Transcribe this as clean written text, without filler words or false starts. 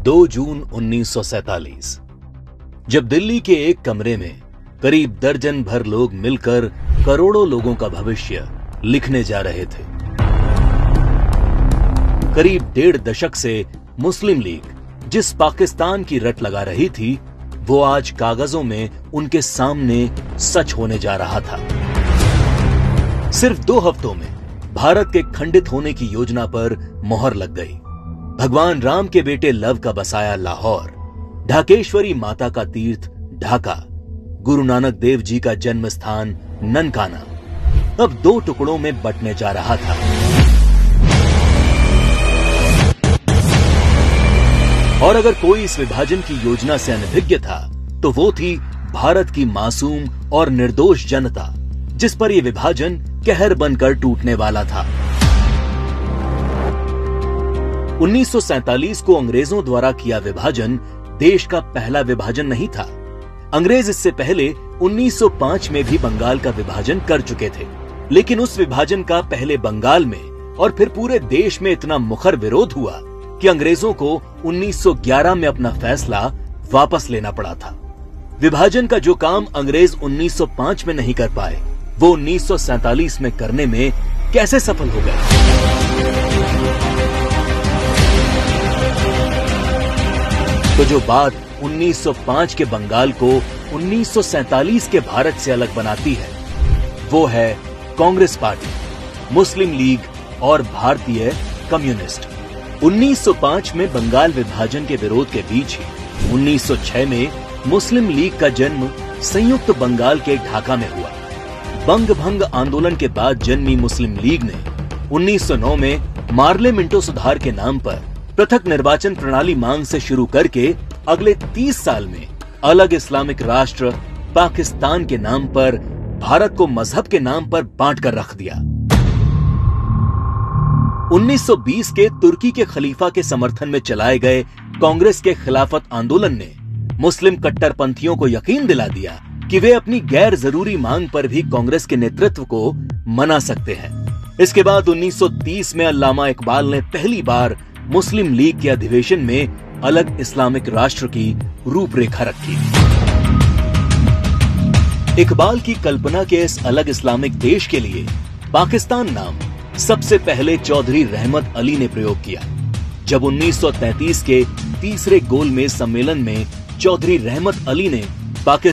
2 जून 1947 जब दिल्ली के एक कमरे में करीब दर्जन भर लोग मिलकर करोड़ों लोगों का भविष्य लिखने जा रहे थे। करीब 1.5 दशक से मुस्लिम लीग जिस पाकिस्तान की रट लगा रही थी, वो आज कागजों में उनके सामने सच होने जा रहा था। सिर्फ 2 हफ्तों में भारत के खंडित होने की योजना पर मोहर लग गई। भगवान राम के बेटे लव का बसाया लाहौर, ढाकेश्वरी माता का तीर्थ ढाका, गुरु नानक देव जी का जन्म स्थान ननकाना अब 2 टुकड़ों में बंटने जा रहा था। और अगर कोई इस विभाजन की योजना से अनभिज्ञ था तो वो थी भारत की मासूम और निर्दोष जनता, जिस पर यह विभाजन कहर बनकर टूटने वाला था। 1947 को अंग्रेजों द्वारा किया विभाजन देश का पहला विभाजन नहीं था। अंग्रेज इससे पहले 1905 में भी बंगाल का विभाजन कर चुके थे, लेकिन उस विभाजन का पहले बंगाल में और फिर पूरे देश में इतना मुखर विरोध हुआ कि अंग्रेजों को 1911 में अपना फैसला वापस लेना पड़ा था। विभाजन का जो काम अंग्रेज 1905 में नहीं कर पाए, वो 1947 में करने में कैसे सफल हो गए? तो जो बात 1905 के बंगाल को 1947 के भारत से अलग बनाती है, वो है कांग्रेस पार्टी, मुस्लिम लीग और भारतीय कम्युनिस्ट। 1905 में बंगाल विभाजन के विरोध के बीच ही 1906 में मुस्लिम लीग का जन्म संयुक्त बंगाल के ढाका में हुआ। बंग भंग आंदोलन के बाद जन्मी मुस्लिम लीग ने 1909 में मार्ले मिंटो सुधार के नाम पर पृथक निर्वाचन प्रणाली मांग से शुरू करके अगले 30 साल में अलग इस्लामिक राष्ट्र पाकिस्तान के नाम पर भारत को मजहब के नाम पर बांट कर रख दिया। 1920 के तुर्की के खलीफा के समर्थन में चलाए गए कांग्रेस के खिलाफत आंदोलन ने मुस्लिम कट्टरपंथियों को यकीन दिला दिया कि वे अपनी गैर जरूरी मांग पर भी कांग्रेस के नेतृत्व को मना सकते हैं। इसके बाद 1930 में अल्लामा इकबाल ने पहली बार मुस्लिम लीग के अधिवेशन में अलग इस्लामिक राष्ट्र की रूपरेखा रखी। इकबाल की कल्पना के इस अलग इस्लामिक देश के लिए पाकिस्तान नाम सबसे पहले चौधरी रहमत अली ने प्रयोग किया। जब 1933 के तीसरे गोलमेज सम्मेलन में चौधरी रहमत अली ने पाकिस्तान